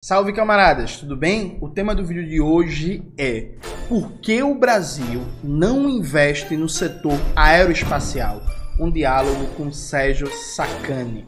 Salve camaradas, tudo bem? O tema do vídeo de hoje é: por que o Brasil não investe no setor aeroespacial? Um diálogo com Sérgio Sacani.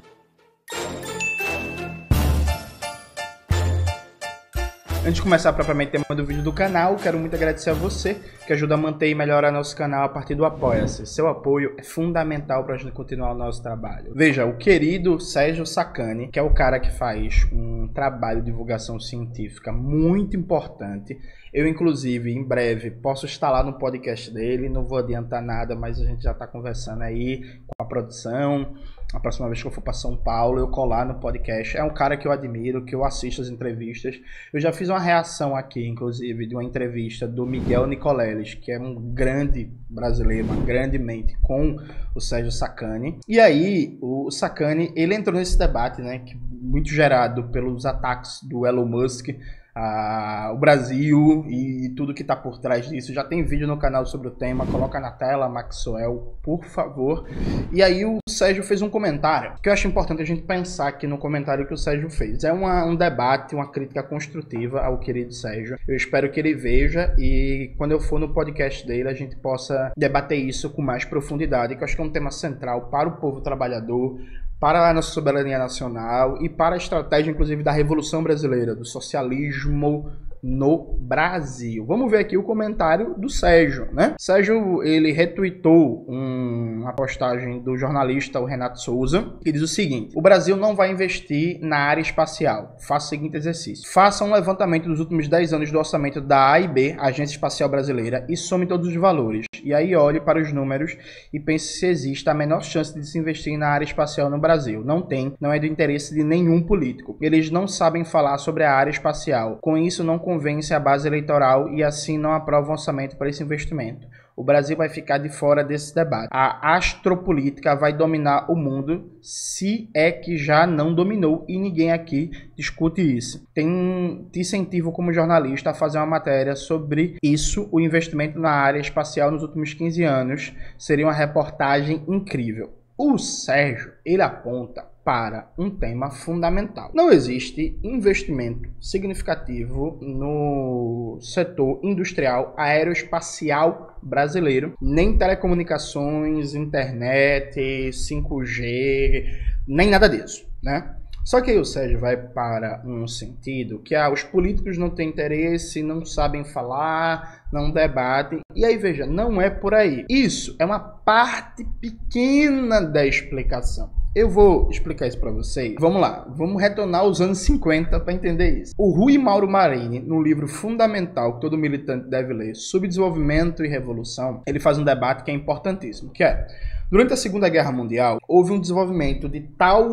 Antes de começar propriamente o tema do vídeo do canal, quero muito agradecer a você que ajuda a manter e melhorar nosso canal a partir do Apoia-se. Seu apoio é fundamental para a gente continuar o nosso trabalho. Veja, o querido Sérgio Sacani, que é o cara que faz um trabalho de divulgação científica muito importante. Eu, inclusive, em breve, posso estar lá no podcast dele, não vou adiantar nada, mas a gente já está conversando aí com a produção. A próxima vez que eu for para São Paulo, eu colar no podcast. É um cara que eu admiro, que eu assisto as entrevistas. Eu já fiz uma reação aqui, inclusive, de uma entrevista do Miguel Nicoleles, que é um grande brasileiro, uma grande mente, com o Sérgio Sacani. E aí, o Sacani, ele entrou nesse debate, né, que muito gerado pelos ataques do Elon Musk, o Brasil e tudo que está por trás disso. Já tem vídeo no canal sobre o tema, coloca na tela, Maxwell, por favor. E aí o Sérgio fez um comentário que eu acho importante a gente pensar aqui no comentário que o Sérgio fez. É um debate, uma crítica construtiva ao querido Sérgio. Eu espero que ele veja e quando eu for no podcast dele a gente possa debater isso com mais profundidade, que eu acho que é um tema central para o povo trabalhador, para a nossa soberania nacional e para a estratégia, inclusive, da Revolução Brasileira, do socialismo no Brasil. Vamos ver aqui o comentário do Sérgio, né? Sérgio, ele retweetou uma postagem do jornalista o Renato Souza, que diz o seguinte: o Brasil não vai investir na área espacial. Faça o seguinte exercício. Faça um levantamento dos últimos 10 anos do orçamento da AIB, Agência Espacial Brasileira, e some todos os valores. E aí olhe para os números e pense se existe a menor chance de se investir na área espacial no Brasil. Não tem, não é do interesse de nenhum político. Eles não sabem falar sobre a área espacial. Com isso, não convence a base eleitoral e assim não aprova um orçamento para esse investimento. O Brasil vai ficar de fora desse debate. A astropolítica vai dominar o mundo, se é que já não dominou, e ninguém aqui discute isso. Te incentivo como jornalista a fazer uma matéria sobre isso. O investimento na área espacial nos últimos 15 anos seria uma reportagem incrível. O Sérgio, ele aponta para um tema fundamental. Não existe investimento significativo no setor industrial aeroespacial brasileiro, nem telecomunicações, internet, 5G, nem nada disso, né? Só que aí o Sérgio vai para um sentido que os políticos não têm interesse, não sabem falar, não debatem. E aí, veja, não é por aí. Isso é uma parte pequena da explicação. Eu vou explicar isso para vocês. Vamos lá, vamos retornar aos anos 50 para entender isso. O Rui Mauro Marini, no livro fundamental que todo militante deve ler, Subdesenvolvimento e Revolução, ele faz um debate que é importantíssimo, que é: durante a Segunda Guerra Mundial, houve um desenvolvimento de tal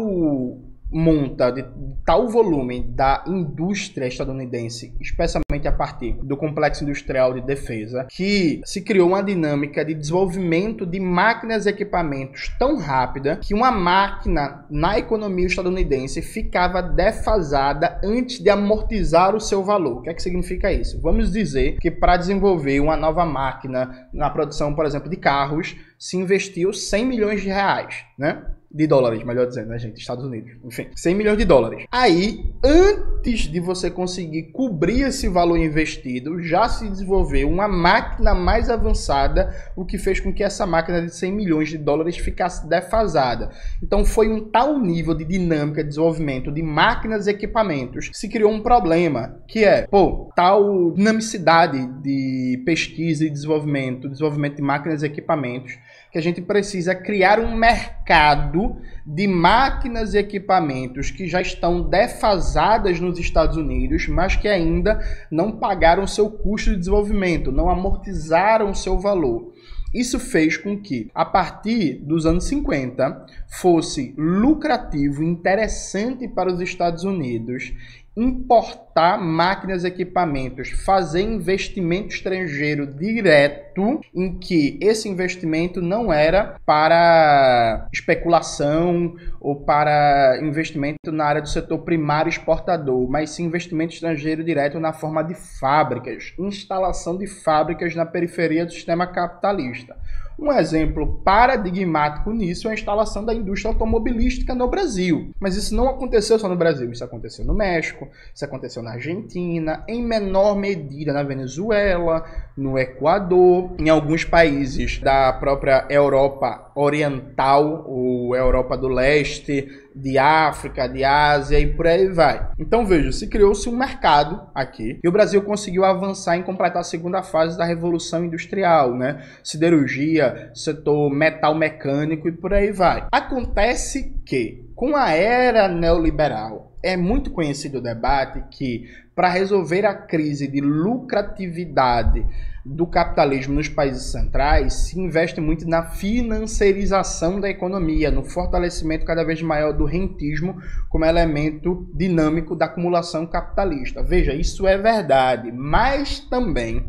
volume da indústria estadunidense, especialmente a partir do complexo industrial de defesa, que se criou uma dinâmica de desenvolvimento de máquinas e equipamentos tão rápida que uma máquina na economia estadunidense ficava defasada antes de amortizar o seu valor. O que é que significa isso? Vamos dizer que para desenvolver uma nova máquina na produção, por exemplo, de carros, se investiu 100 milhões de reais, né? De dólares, melhor dizendo, né, gente? Estados Unidos. Enfim, 100 milhões de dólares. Aí, antes de você conseguir cobrir esse valor investido, já se desenvolveu uma máquina mais avançada, o que fez com que essa máquina de 100 milhões de dólares ficasse defasada. Então, foi um tal nível de dinâmica de desenvolvimento de máquinas e equipamentos que se criou um problema, que é, tal dinamicidade de pesquisa e desenvolvimento de máquinas e equipamentos, que a gente precisa criar um mercado de máquinas e equipamentos que já estão defasadas nos Estados Unidos, mas que ainda não pagaram seu custo de desenvolvimento, não amortizaram seu valor. Isso fez com que, a partir dos anos 50, fosse lucrativo e interessante para os Estados Unidos importar máquinas e equipamentos, fazer investimento estrangeiro direto, em que esse investimento não era para especulação ou para investimento na área do setor primário exportador, mas sim investimento estrangeiro direto na forma de fábricas, instalação de fábricas na periferia do sistema capitalista. Um exemplo paradigmático nisso é a instalação da indústria automobilística no Brasil. Mas isso não aconteceu só no Brasil, isso aconteceu no México, isso aconteceu na Argentina, em menor medida na Venezuela, no Equador, em alguns países da própria Europa Oriental, ou Europa do Leste, de África, de Ásia e por aí vai. Então veja, se criou-se um mercado aqui e o Brasil conseguiu avançar em completar a segunda fase da Revolução Industrial, né? Siderurgia, setor metal mecânico e por aí vai. Acontece que, com a era neoliberal, é muito conhecido o debate que, para resolver a crise de lucratividade do capitalismo nos países centrais, se investe muito na financiarização da economia, no fortalecimento cada vez maior do rentismo como elemento dinâmico da acumulação capitalista. Veja, isso é verdade, mas também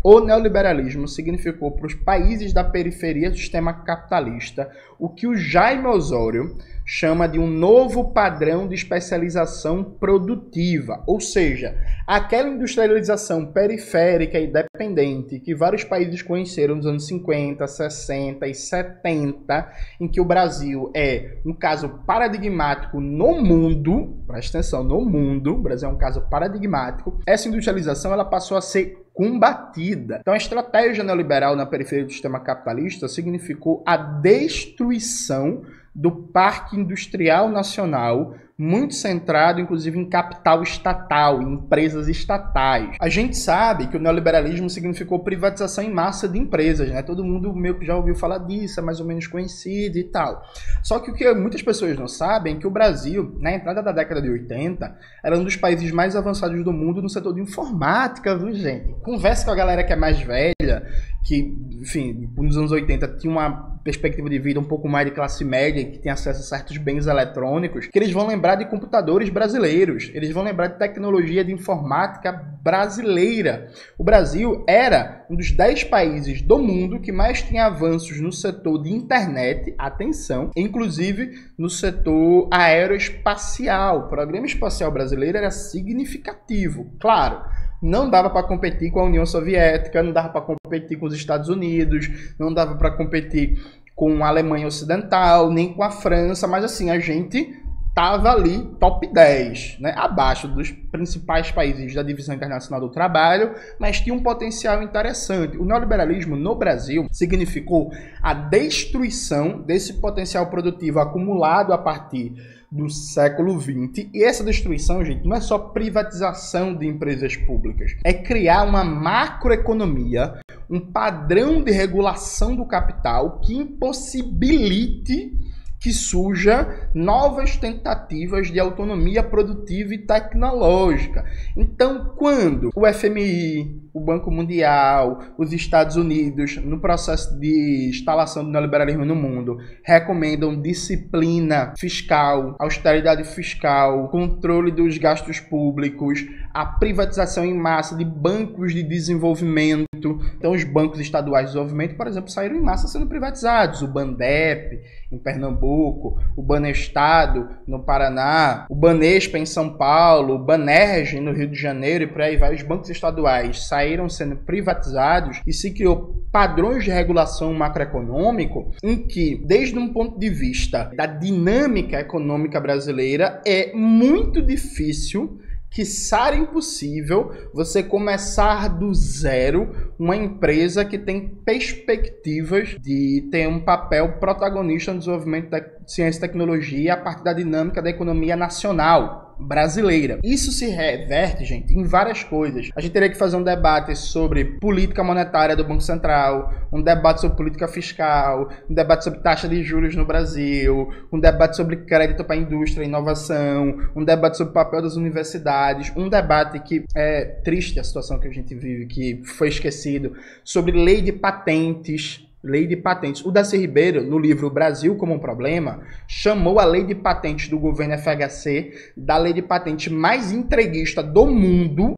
o neoliberalismo significou para os países da periferia do sistema capitalista o que o Jaime Osório chama de um novo padrão de especialização produtiva, ou seja, aquela industrialização periférica e dependente que vários países conheceram nos anos 50, 60 e 70, em que o Brasil é um caso paradigmático no mundo, presta atenção, no mundo, o Brasil é um caso paradigmático, essa industrialização ela passou a ser combatida. Então a estratégia neoliberal na periferia do sistema capitalista significou a destruição do parque industrial nacional, muito centrado, inclusive, em capital estatal, em empresas estatais. A gente sabe que o neoliberalismo significou privatização em massa de empresas, né? Todo mundo meio que já ouviu falar disso, é mais ou menos conhecido e tal. Só que o que muitas pessoas não sabem é que o Brasil, na entrada da década de 80, era um dos países mais avançados do mundo no setor de informática, viu, gente? Conversa com a galera que é mais velha, que, enfim, nos anos 80 tinha uma perspectiva de vida um pouco mais de classe média, que tem acesso a certos bens eletrônicos, que eles vão lembrar de computadores brasileiros, eles vão lembrar de tecnologia de informática brasileira. O Brasil era um dos 10 países do mundo que mais tinha avanços no setor de internet, atenção, inclusive no setor aeroespacial. O programa espacial brasileiro era significativo, claro. Não dava para competir com a União Soviética, não dava para competir com os Estados Unidos, não dava para competir com a Alemanha Ocidental, nem com a França, mas assim, a gente estava ali top 10, né? Abaixo dos principais países da Divisão Internacional do Trabalho, mas tinha um potencial interessante. O neoliberalismo no Brasil significou a destruição desse potencial produtivo acumulado a partir do século XX. E essa destruição, gente, não é só privatização de empresas públicas. É criar uma macroeconomia, um padrão de regulação do capital que impossibilite que surja novas tentativas de autonomia produtiva e tecnológica. Então, quando o FMI, o Banco Mundial, os Estados Unidos, no processo de instalação do neoliberalismo no mundo, recomendam disciplina fiscal, austeridade fiscal, controle dos gastos públicos, a privatização em massa de bancos de desenvolvimento. Então, os bancos estaduais de desenvolvimento, por exemplo, saíram em massa sendo privatizados. O Bandep, em Pernambuco, o Banestado, no Paraná, o Banespa, em São Paulo, o Banerj, no Rio de Janeiro, e por aí vai. Os bancos estaduais saíram sendo privatizados e se criou padrões de regulação macroeconômico em que, desde um ponto de vista da dinâmica econômica brasileira, é muito difícil, quiçá impossível, você começar do zero uma empresa que tem perspectivas de ter um papel protagonista no desenvolvimento da ciência e tecnologia a partir da dinâmica da economia nacional brasileira. Isso se reverte, gente, em várias coisas. A gente teria que fazer um debate sobre política monetária do Banco Central, um debate sobre política fiscal, um debate sobre taxa de juros no Brasil, um debate sobre crédito para a indústria e inovação, um debate sobre o papel das universidades, um debate que é triste a situação que a gente vive, que foi esquecido, sobre lei de patentes. Lei de patentes. O Darcy Ribeiro, no livro Brasil como um Problema, chamou a lei de patentes do governo FHC da lei de patente mais entreguista do mundo,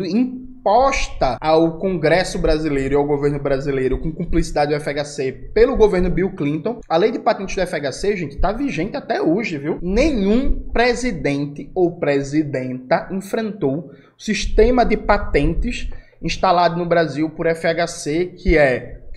imposta ao Congresso brasileiro e ao governo brasileiro com cumplicidade do FHC pelo governo Bill Clinton. A lei de patentes do FHC, gente, está vigente até hoje, viu? Nenhum presidente ou presidenta enfrentou o sistema de patentes instalado no Brasil por FHC, que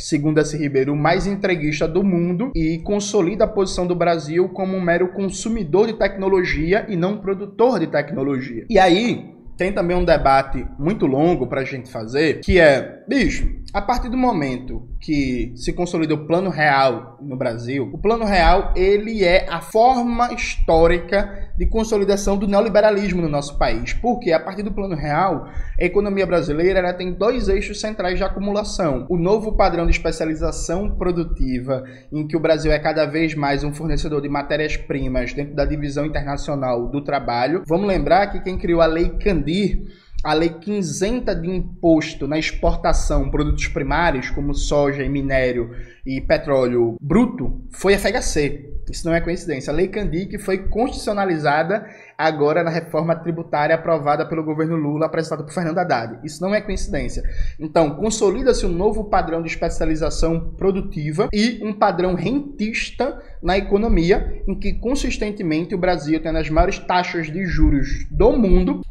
segundo esse Ribeiro, o mais entreguista do mundo e consolida a posição do Brasil como um mero consumidor de tecnologia e não produtor de tecnologia. E aí, tem também um debate muito longo para a gente fazer, que é, bicho, a partir do momento que se consolida o Plano Real no Brasil, o Plano Real, ele é a forma histórica de consolidação do neoliberalismo no nosso país. Porque a partir do Plano Real, a economia brasileira ela tem dois eixos centrais de acumulação. O novo padrão de especialização produtiva, em que o Brasil é cada vez mais um fornecedor de matérias-primas dentro da divisão internacional do trabalho. Vamos lembrar que quem criou a Lei Candir, a lei que isenta de imposto na exportação produtos primários, como soja e minério e petróleo bruto, foi a FHC. Isso não é coincidência. A Lei Candir, que foi constitucionalizada agora na reforma tributária aprovada pelo governo Lula, apresentada por Fernando Haddad. Isso não é coincidência. Então, consolida-se um novo padrão de especialização produtiva e um padrão rentista na economia, em que consistentemente o Brasil tem as maiores taxas de juros do mundo,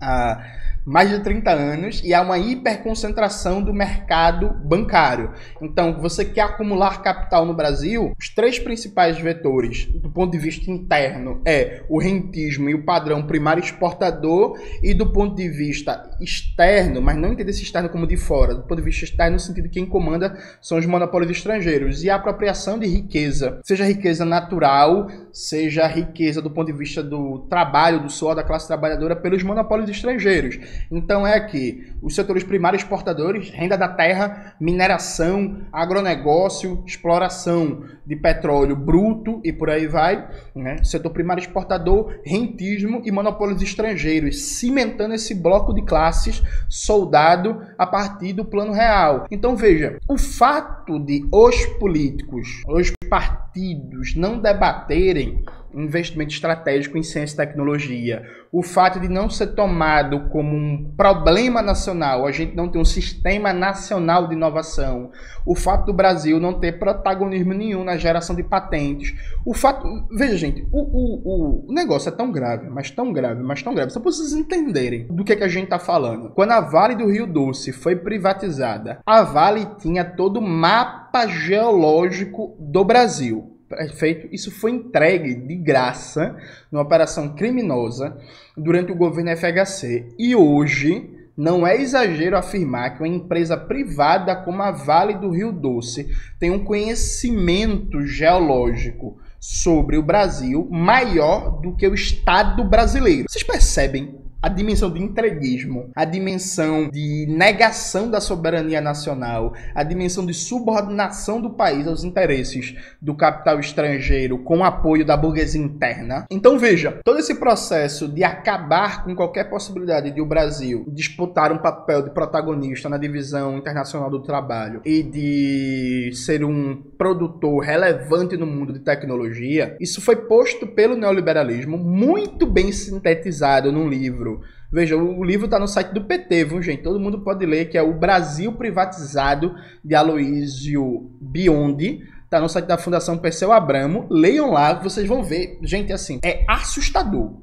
mais de 30 anos, e há uma hiperconcentração do mercado bancário. Então, você quer acumular capital no Brasil, os três principais vetores do ponto de vista interno é o rentismo e o padrão primário exportador, e do ponto de vista externo, mas não entender esse externo como de fora, do ponto de vista externo no sentido de quem comanda são os monopólios estrangeiros, e a apropriação de riqueza, seja riqueza natural, seja riqueza do ponto de vista do trabalho, do suor da classe trabalhadora pelos monopólios estrangeiros. Então é que os setores primários exportadores, renda da terra, mineração, agronegócio, exploração de petróleo bruto e por aí vai, né? Setor primário exportador, rentismo e monopólios estrangeiros, cimentando esse bloco de classes soldado a partir do Plano Real. Então veja, o fato de os políticos, os partidos não debaterem investimento estratégico em ciência e tecnologia, o fato de não ser tomado como um problema nacional, a gente não ter um sistema nacional de inovação, o fato do Brasil não ter protagonismo nenhum na geração de patentes, o fato... Veja, gente, o negócio é tão grave, mas tão grave, mas tão grave, só para vocês entenderem do que a gente está falando. Quando a Vale do Rio Doce foi privatizada, a Vale tinha todo o mapa geológico do Brasil. Perfeito? Isso foi entregue de graça numa operação criminosa durante o governo FHC. E hoje não é exagero afirmar que uma empresa privada como a Vale do Rio Doce tem um conhecimento geológico sobre o Brasil maior do que o Estado brasileiro. Vocês percebem a dimensão de entreguismo, a dimensão de negação da soberania nacional, a dimensão de subordinação do país aos interesses do capital estrangeiro com o apoio da burguesia interna? Então veja, todo esse processo de acabar com qualquer possibilidade de o Brasil disputar um papel de protagonista na divisão internacional do trabalho e de ser um produtor relevante no mundo de tecnologia, isso foi posto pelo neoliberalismo, muito bem sintetizado num livro. Veja, o livro está no site do PT, viu, gente? Todo mundo pode ler, que é O Brasil Privatizado, de Aloysio Biondi. Está no site da Fundação Perseu Abramo. Leiam lá, vocês vão ver. Gente, assim, é assustador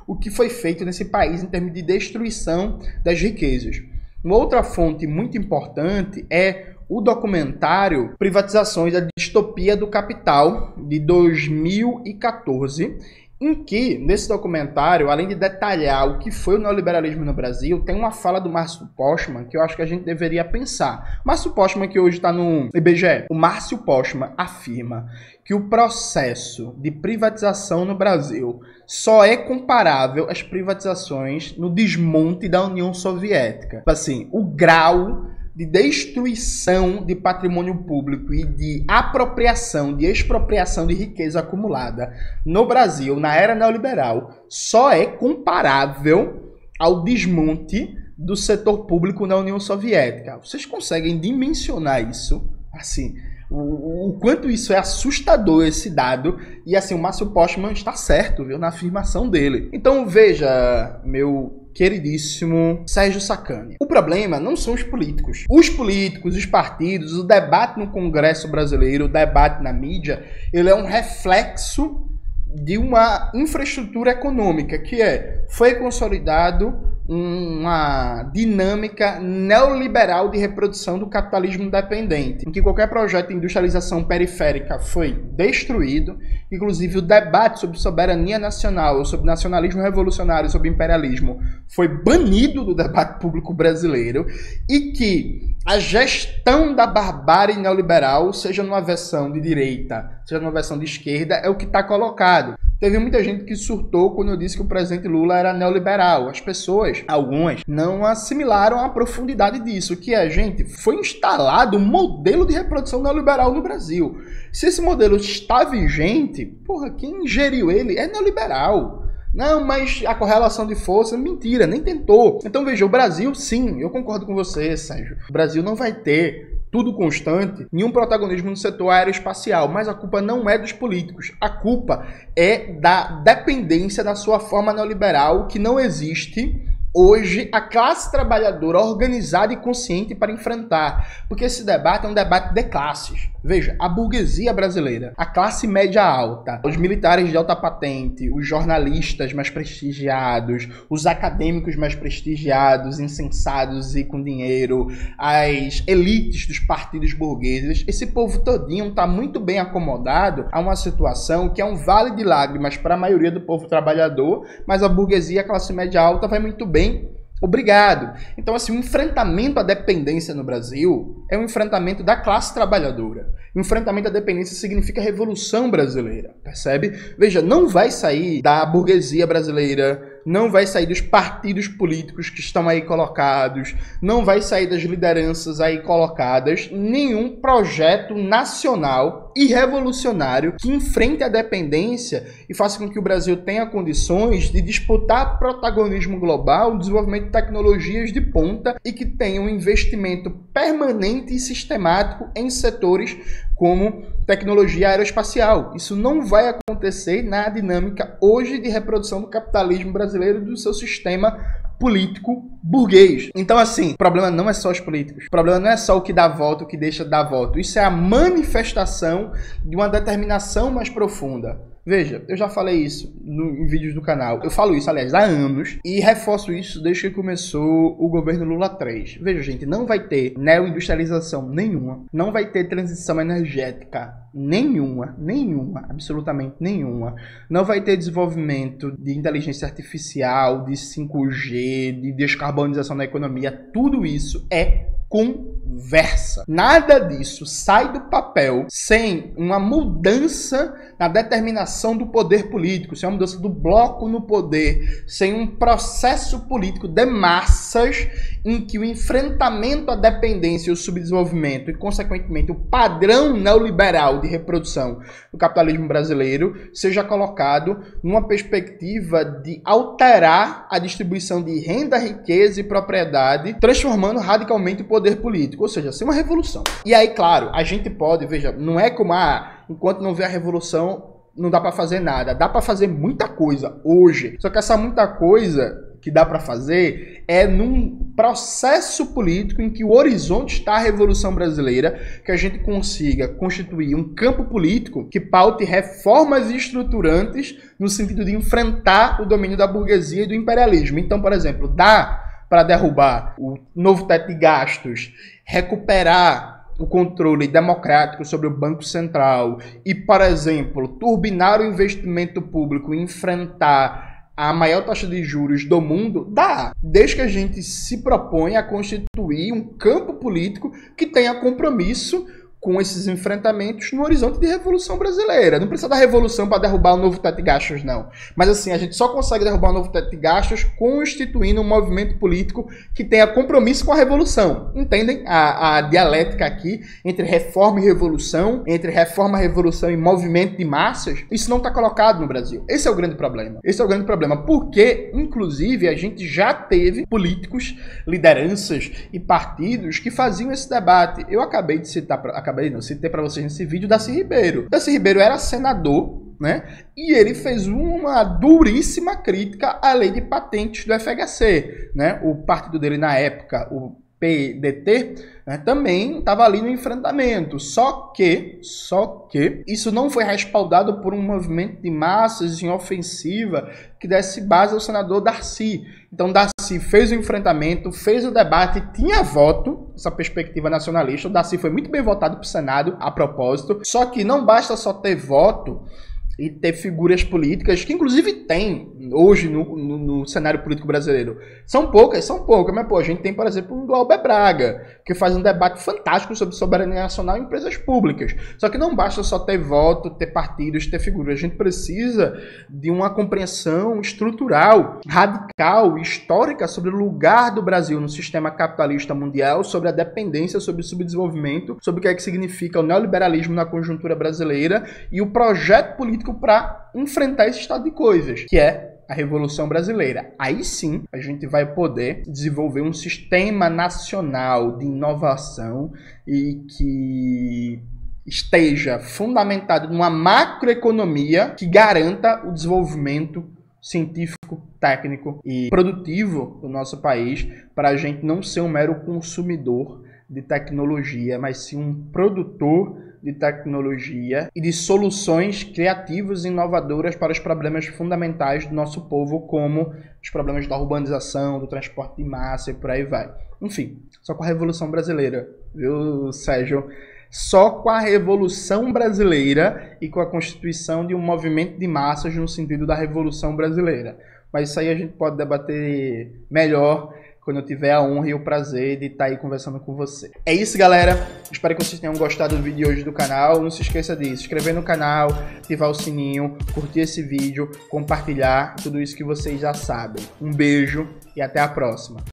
o que foi feito nesse país em termos de destruição das riquezas. Uma outra fonte muito importante é o documentário Privatizações da Distopia do Capital, de 2014, em que, nesse documentário, além de detalhar o que foi o neoliberalismo no Brasil, tem uma fala do Márcio Postman que eu acho que a gente deveria pensar. Márcio Postman, que hoje está no IBGE. O Márcio Postman afirma que o processo de privatização no Brasil só é comparável às privatizações no desmonte da União Soviética. Assim, o grau de destruição de patrimônio público e de apropriação, de expropriação de riqueza acumulada no Brasil, na era neoliberal, só é comparável ao desmonte do setor público na União Soviética. Vocês conseguem dimensionar isso? Assim, o quanto isso é assustador, esse dado, e assim, o Márcio Postman está certo, viu, na afirmação dele. Então veja, meu queridíssimo Sérgio Sacani, o problema não são os políticos. Os políticos, os partidos, o debate no Congresso brasileiro, o debate na mídia, ele é um reflexo de uma infraestrutura econômica, que foi consolidado uma dinâmica neoliberal de reprodução do capitalismo dependente, em que qualquer projeto de industrialização periférica foi destruído, inclusive o debate sobre soberania nacional, sobre nacionalismo revolucionário, sobre imperialismo, foi banido do debate público brasileiro, e que a gestão da barbárie neoliberal, seja numa versão de direita, seja numa versão de esquerda, é o que está colocado. Teve muita gente que surtou quando eu disse que o presidente Lula era neoliberal. As pessoas, algumas, não assimilaram a profundidade disso, que a gente foi instalado um modelo de reprodução neoliberal no Brasil. Se esse modelo está vigente, porra, quem geriu ele é neoliberal. Não, mas a correlação de força, mentira, nem tentou. Então veja, o Brasil, sim, eu concordo com você, Sérgio. O Brasil não vai ter tudo constante, nenhum protagonismo no setor aeroespacial, mas a culpa não é dos políticos, a culpa é da dependência da sua forma neoliberal, que não existe hoje a classe trabalhadora organizada e consciente para enfrentar, porque esse debate é um debate de classes. Veja, a burguesia brasileira, a classe média alta, os militares de alta patente, os jornalistas mais prestigiados, os acadêmicos mais prestigiados, insensados e com dinheiro, as elites dos partidos burgueses, esse povo todinho está muito bem acomodado a uma situação que é um vale de lágrimas para a maioria do povo trabalhador, mas a burguesia, a classe média alta vai muito bem. Obrigado. Então, assim, o enfrentamento à dependência no Brasil é um enfrentamento da classe trabalhadora. O enfrentamento à dependência significa revolução brasileira, percebe? Veja, não vai sair da burguesia brasileira, não vai sair dos partidos políticos que estão aí colocados, não vai sair das lideranças aí colocadas, nenhum projeto nacional e revolucionário que enfrente a dependência e faça com que o Brasil tenha condições de disputar protagonismo global, desenvolvimento de tecnologias de ponta e que tenha um investimento permanente e sistemático em setores como tecnologia aeroespacial. Isso não vai acontecer na dinâmica hoje de reprodução do capitalismo brasileiro e do seu sistema político burguês. Então, assim, o problema não é só os políticos. O problema não é só o que dá voto, o que deixa de dar voto. Isso é a manifestação de uma determinação mais profunda. Veja, eu já falei isso em vídeos do canal. Eu falo isso, aliás, há anos. E reforço isso desde que começou o governo Lula 3. Veja, gente, não vai ter neoindustrialização nenhuma. Não vai ter transição energética nenhuma. Absolutamente nenhuma. Não vai ter desenvolvimento de inteligência artificial, de 5G, de descarbonização da economia. Tudo isso é conversa. Nada disso sai do papel sem uma mudança na determinação do poder político, sem uma mudança do bloco no poder, sem um processo político de massas em que o enfrentamento à dependência e o subdesenvolvimento e, consequentemente, o padrão neoliberal de reprodução do capitalismo brasileiro seja colocado numa perspectiva de alterar a distribuição de renda, riqueza e propriedade, transformando radicalmente o poder político, ou seja, ser uma revolução. E aí, claro, a gente pode, veja, não é como, enquanto não vê a revolução, não dá para fazer nada. Dá para fazer muita coisa hoje. Só que essa muita coisa que dá para fazer é num processo político em que o horizonte está a Revolução Brasileira, que a gente consiga constituir um campo político que paute reformas estruturantes no sentido de enfrentar o domínio da burguesia e do imperialismo. Então, por exemplo, dá para derrubar o novo teto de gastos, recuperar o controle democrático sobre o Banco Central e, por exemplo, turbinar o investimento público e enfrentar a maior taxa de juros do mundo, dá, desde que a gente se proponha a constituir um campo político que tenha compromisso com esses enfrentamentos no horizonte de Revolução Brasileira. Não precisa da revolução para derrubar o novo teto de gastos, não. Mas assim, a gente só consegue derrubar o novo teto de gastos constituindo um movimento político que tenha compromisso com a revolução. Entendem a dialética aqui entre reforma e revolução, entre reforma, revolução e movimento de massas? Isso não está colocado no Brasil. Esse é o grande problema. Esse é o grande problema, porque, inclusive, a gente já teve políticos, lideranças e partidos que faziam esse debate. Eu acabei de citar, citei para vocês nesse vídeo, Darcy Ribeiro. Darcy Ribeiro era senador, né? E ele fez uma duríssima crítica à lei de patentes do FHC, né? O partido dele na época, o PDT, né, também estava ali no enfrentamento. Só que isso não foi respaldado por um movimento de massas em ofensiva que desse base ao senador Darcy. Então Darcy fez o enfrentamento, fez o debate, tinha voto, essa perspectiva nacionalista. O Darcy foi muito bem votado para o Senado, a propósito. Só que não basta só ter voto e ter figuras políticas, que inclusive tem hoje no cenário político brasileiro. São poucas, mas pô, a gente tem, por exemplo, um Glauber Braga, que faz um debate fantástico sobre soberania nacional e empresas públicas. Só que não basta só ter voto, ter partidos, ter figuras. A gente precisa de uma compreensão estrutural, radical, histórica sobre o lugar do Brasil no sistema capitalista mundial, sobre a dependência, sobre o subdesenvolvimento, sobre o que é que significa o neoliberalismo na conjuntura brasileira e o projeto político para enfrentar esse estado de coisas, que é a Revolução Brasileira. Aí sim, a gente vai poder desenvolver um sistema nacional de inovação e que esteja fundamentado numa macroeconomia que garanta o desenvolvimento científico, técnico e produtivo do nosso país, para a gente não ser um mero consumidor de tecnologia, mas sim um produtor de tecnologia e de soluções criativas e inovadoras para os problemas fundamentais do nosso povo, como os problemas da urbanização, do transporte de massa e por aí vai. Enfim, só com a Revolução Brasileira, viu, Sérgio? Só com a Revolução Brasileira e com a constituição de um movimento de massas no sentido da Revolução Brasileira. Mas isso aí a gente pode debater melhor quando eu tiver a honra e o prazer de estar aí conversando com você. É isso, galera. Espero que vocês tenham gostado do vídeo de hoje do canal. Não se esqueça de se inscrever no canal, ativar o sininho, curtir esse vídeo, compartilhar, tudo isso que vocês já sabem. Um beijo e até a próxima.